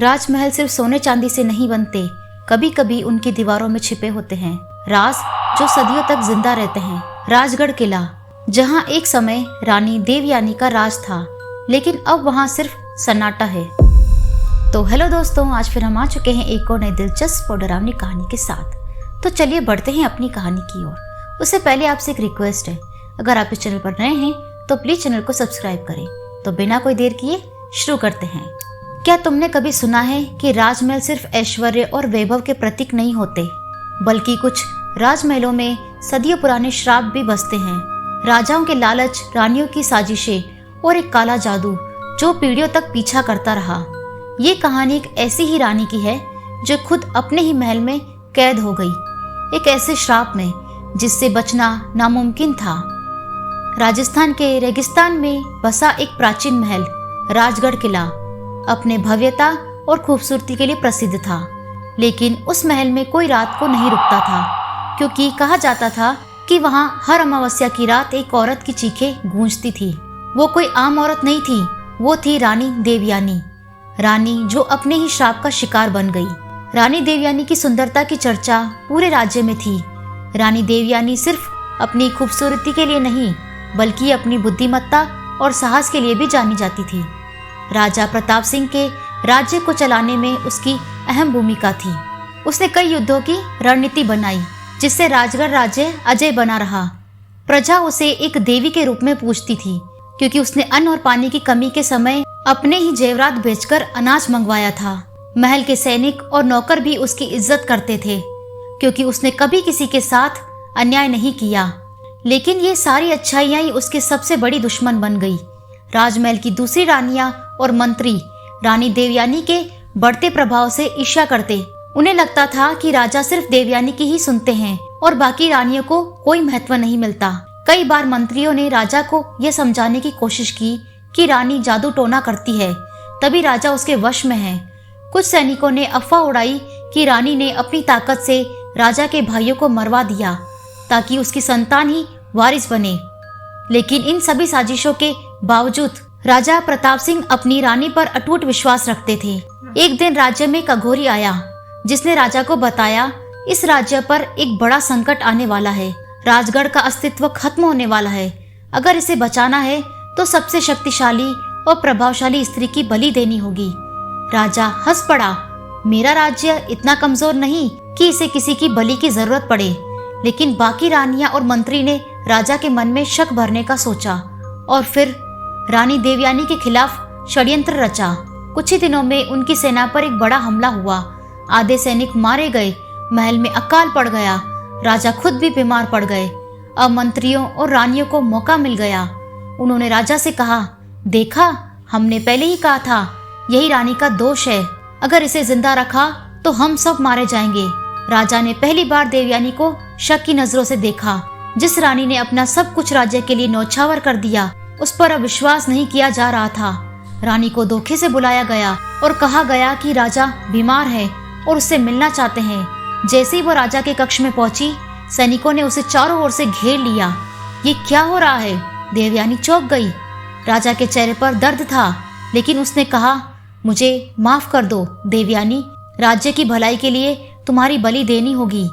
राजमहल सिर्फ सोने चांदी से नहीं बनते, कभी कभी उनकी दीवारों में छिपे होते हैं राज जो सदियों तक जिंदा रहते हैं। राजगढ़ किला, जहां एक समय रानी देवयानी का राज था, लेकिन अब वहां सिर्फ सन्नाटा है। तो हेलो दोस्तों, आज फिर हम आ चुके हैं एक और नई दिलचस्प और डरावनी कहानी के साथ। तो चलिए बढ़ते हैं अपनी कहानी की ओर। उससे पहले आपसे एक रिक्वेस्ट है, अगर आप इस चैनल पर नए हैं तो प्लीज चैनल को सब्सक्राइब करें। तो बिना कोई देर किए शुरू करते हैं। क्या तुमने कभी सुना है कि राजमहल सिर्फ ऐश्वर्य और वैभव के प्रतीक नहीं होते, बल्कि कुछ राजमहलों में सदियों पुराने श्राप भी बसते हैं। राजाओं के लालच, रानियों की साजिशें और एक काला जादू जो पीढ़ियों तक पीछा करता रहा। ये कहानी एक ऐसी ही रानी की है जो खुद अपने ही महल में कैद हो गई, एक ऐसे श्राप में जिससे बचना नामुमकिन था। राजस्थान के रेगिस्तान में बसा एक प्राचीन महल राजगढ़ किला अपने भव्यता और खूबसूरती के लिए प्रसिद्ध था, लेकिन उस महल में कोई रात को नहीं रुकता था, क्योंकि कहा जाता था कि वहां हर अमावस्या की रात एक औरत की चीखें गूंजती थी। वो कोई आम औरत नहीं थी, वो थी रानी देवयानी, रानी जो अपने ही श्राप का शिकार बन गई। रानी देवयानी की सुंदरता की चर्चा पूरे राज्य में थी। रानी देवयानी सिर्फ अपनी खूबसूरती के लिए नहीं, बल्कि अपनी बुद्धिमत्ता और साहस के लिए भी जानी जाती थी। राजा प्रताप सिंह के राज्य को चलाने में उसकी अहम भूमिका थी। उसने कई युद्धों की रणनीति बनाई, जिससे राजगढ़ राज्य अजय बना रहा। प्रजा उसे एक देवी के रूप में पूजती थी, क्योंकि उसने अन्न और पानी की कमी के समय अपने ही जेवरात बेचकर अनाज मंगवाया था। महल के सैनिक और नौकर भी उसकी इज्जत करते थे, क्योंकि उसने कभी किसी के साथ अन्याय नहीं किया। लेकिन ये सारी अच्छाइयां ही उसके सबसे बड़ी दुश्मन बन गई। राजमहल की दूसरी रानियां और मंत्री रानी देवयानी के बढ़ते प्रभाव से ईर्ष्या करते। उन्हें लगता था कि राजा सिर्फ देवयानी की ही सुनते हैं और बाकी रानियों को कोई महत्व नहीं मिलता। कई बार मंत्रियों ने राजा को यह समझाने की कोशिश की कि रानी जादू टोना करती है, तभी राजा उसके वश में है। कुछ सैनिकों ने अफवाह उड़ाई कि रानी ने अपनी ताकत से राजा के भाइयों को मरवा दिया ताकि उसकी संतान ही वारिस बने। लेकिन इन सभी साजिशों के बावजूद राजा प्रताप सिंह अपनी रानी पर अटूट विश्वास रखते थे। एक दिन राज्य में एक अघोरी आया, जिसने राजा को बताया इस राज्य पर एक बड़ा संकट आने वाला है। राजगढ़ का अस्तित्व खत्म होने वाला है। अगर इसे बचाना है तो सबसे शक्तिशाली और प्रभावशाली स्त्री की बलि देनी होगी। राजा हंस पड़ा। मेरा राज्य इतना कमजोर नहीं कि इसे किसी की बलि की जरूरत पड़े। लेकिन बाकी रानियां और मंत्री ने राजा के मन में शक भरने का सोचा और फिर रानी देवयानी के खिलाफ षड्यंत्र रचा। कुछ ही दिनों में उनकी सेना पर एक बड़ा हमला हुआ। आधे सैनिक मारे गए, महल में अकाल पड़ गया, राजा खुद भी बीमार पड़ गए। अब मंत्रियों और रानियों को मौका मिल गया। उन्होंने राजा से कहा, देखा, हमने पहले ही कहा था, यही रानी का दोष है। अगर इसे जिंदा रखा तो हम सब मारे जाएंगे। राजा ने पहली बार देवयानी को शक की नजरों से देखा। जिस रानी ने अपना सब कुछ राज्य के लिए न्यौछावर कर दिया, उस पर अब विश्वास नहीं किया जा रहा था। रानी को धोखे से बुलाया गया और कहा गया कि राजा बीमार है और उससे मिलना चाहते हैं। जैसे ही वो राजा के कक्ष में पहुंची, सैनिकों ने उसे चारों ओर से घेर लिया। ये क्या हो रहा है? देवयानी चौंक गई। राजा के चेहरे पर दर्द था, लेकिन उसने कहा, मुझे माफ कर दो देवयानी, राज्य की भलाई के लिए तुम्हारी बलि देनी होगी।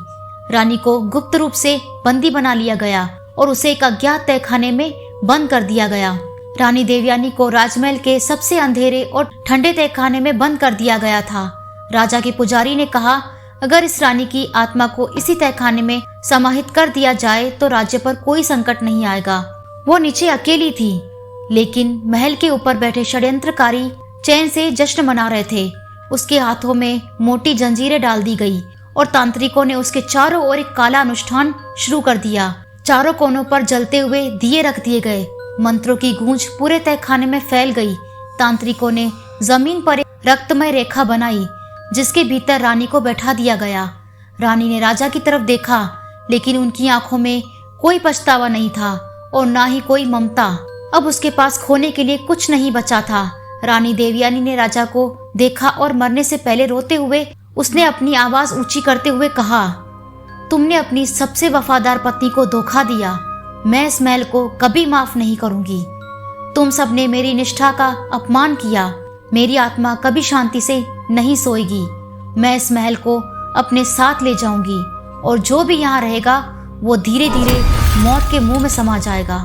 रानी को गुप्त रूप से बंदी बना लिया गया और उसे एक अज्ञात तहखाने में बंद कर दिया गया। रानी देवयानी को राजमहल के सबसे अंधेरे और ठंडे तहखाने में बंद कर दिया गया था। राजा के पुजारी ने कहा, अगर इस रानी की आत्मा को इसी तहखाने में समाहित कर दिया जाए तो राज्य पर कोई संकट नहीं आएगा। वो नीचे अकेली थी, लेकिन महल के ऊपर बैठे षड्यंत्रकारी चैन से जश्न मना रहे थे। उसके हाथों में मोटी जंजीरें डाल दी गई और तांत्रिकों ने उसके चारों ओर एक काला अनुष्ठान शुरू कर दिया। चारों कोनों पर जलते हुए दिए रख दिए गए। मंत्रों की गूंज पूरे तहखाने में फैल गई। तांत्रिकों ने जमीन पर एक रक्तमय रेखा बनाई, जिसके भीतर रानी को बैठा दिया गया। रानी ने राजा की तरफ देखा, लेकिन उनकी आंखों में कोई पछतावा नहीं था और ना ही कोई ममता। अब उसके पास खोने के लिए कुछ नहीं बचा था। रानी देवयानी ने राजा को देखा और मरने से पहले रोते हुए उसने अपनी आवाज ऊंची करते हुए कहा, तुमने अपनी सबसे वफादार पत्नी को धोखा दिया। मैं इस महल को कभी माफ नहीं करूंगी। तुम सबने मेरी निष्ठा का अपमान किया। मेरी आत्मा कभी शांति से नहीं सोएगी। मैं इस महल को अपने साथ ले जाऊंगी और जो भी यहाँ रहेगा वो धीरे धीरे मौत के मुंह में समा जाएगा।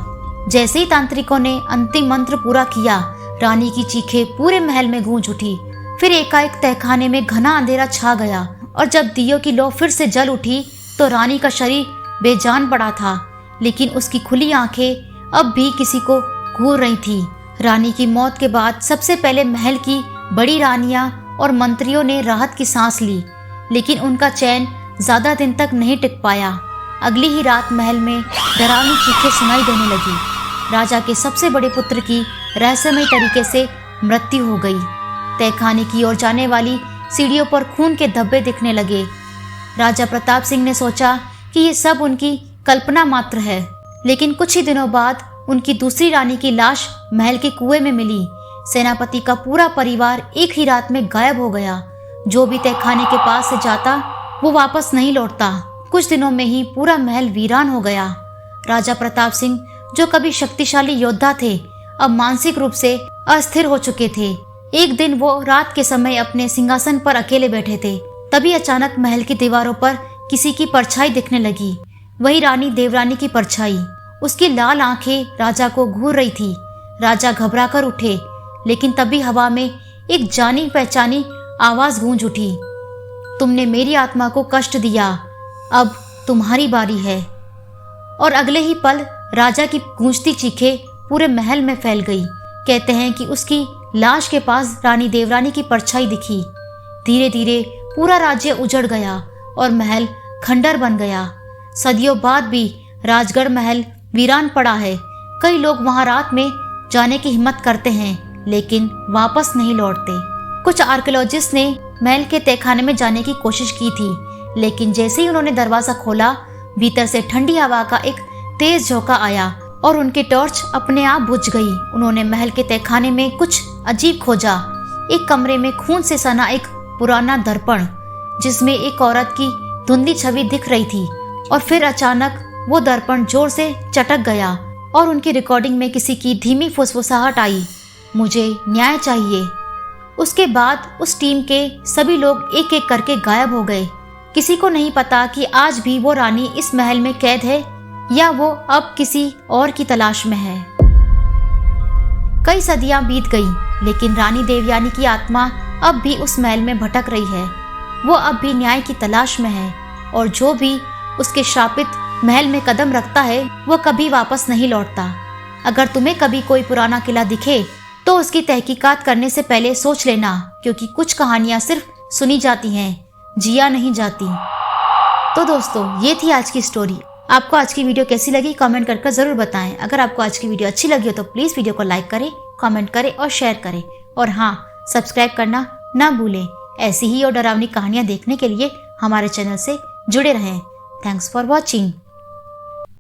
जैसे ही तांत्रिकों ने अंतिम मंत्र पूरा किया, रानी की चीखें पूरे महल में गूंज उठी। फिर एकाएक तहखाने में घना अंधेरा छा गया और जब दियों की लौ फिर से जल उठी तो रानी का शरीर बेजान पड़ा था, लेकिन उसकी खुली आंखें अब भी किसी को घूर रही थी। रानी की मौत के बाद सबसे पहले महल की बड़ी रानियां और मंत्रियों ने राहत की सांस ली, लेकिन उनका चैन ज्यादा दिन तक नहीं टिक पाया। अगली ही रात महल में डरावनी चीखें सुनाई देने लगी। राजा के सबसे बड़े पुत्र की रहस्यमय तरीके से मृत्यु हो गई। तहखाने की ओर जाने वाली सीढ़ियों पर खून के धब्बे दिखने लगे। राजा प्रताप सिंह ने सोचा कि ये सब उनकी कल्पना मात्र है, लेकिन कुछ ही दिनों बाद उनकी दूसरी रानी की लाश महल के कुएं में मिली। सेनापति का पूरा परिवार एक ही रात में गायब हो गया। जो भी तहखाने के पास से जाता वो वापस नहीं लौटता। कुछ दिनों में ही पूरा महल वीरान हो गया। राजा प्रताप सिंह, जो कभी शक्तिशाली योद्धा थे, अब मानसिक रूप से अस्थिर हो चुके थे। एक दिन वो रात के समय अपने सिंहासन पर अकेले बैठे थे, तभी अचानक महल की दीवारों पर किसी की परछाई दिखने लगी। वही रानी देवरानी की परछाई। उसकी लाल आंखें राजा को घूर रही थी। राजा घबरा कर उठे, लेकिन तभी हवा में एक जानी पहचानी आवाज गूंज उठी, तुमने मेरी आत्मा को कष्ट दिया, अब तुम्हारी बारी है। और अगले ही पल राजा की गूंजती चीखें पूरे महल में फैल गई। कहते हैं कि उसकी लाश के पास रानी देवरानी की परछाई दिखी। धीरे धीरे पूरा राज्य उजड़ गया और महल खंडर बन गया। सदियों बाद भी राजगढ़ महल वीरान पड़ा है। कई लोग वहां रात में जाने की हिम्मत करते हैं, लेकिन वापस नहीं लौटते। कुछ आर्कियोलॉजिस्ट ने महल के तहखाने में जाने की कोशिश की थी, लेकिन जैसे ही उन्होंने दरवाजा खोला, भीतर से ठंडी हवा का एक तेज झोंका आया और उनकी टॉर्च अपने आप बुझ गई। उन्होंने महल के तहखाने में कुछ अजीब खोजा। एक कमरे में खून से सना एक पुराना दर्पण, जिसमें एक औरत की धुंधली छवि दिख रही थी। और फिर अचानक वो दर्पण जोर से चटक गया और उनकी रिकॉर्डिंग में किसी की धीमी फुसफुसाहट आई, मुझे न्याय चाहिए। उसके बाद उस टीम के सभी लोग एक एक करके गायब हो गए। किसी को नहीं पता कि आज भी वो रानी इस महल में कैद है या वो अब किसी और की तलाश में है। कई सदियां बीत गई, लेकिन रानी देवयानी की आत्मा अब भी उस महल में भटक रही है। वो अब भी न्याय की तलाश में है और जो भी उसके श्रापित महल में कदम रखता है वो कभी वापस नहीं लौटता। अगर तुम्हें कभी कोई पुराना किला दिखे तो उसकी तहकीकात करने से पहले सोच लेना, क्योंकि कुछ कहानियां सिर्फ सुनी जाती हैं, जिया नहीं जाती। तो दोस्तों, ये थी आज की स्टोरी। आपको आज की वीडियो कैसी लगी कमेंट करके जरूर बताएं। अगर आपको आज की वीडियो अच्छी लगी हो तो प्लीज वीडियो को लाइक करें, कमेंट करें और शेयर करें। और हाँ, सब्सक्राइब करना ना भूलें। ऐसी ही और डरावनी कहानियां देखने के लिए हमारे चैनल से जुड़े रहें। Thanks for watching.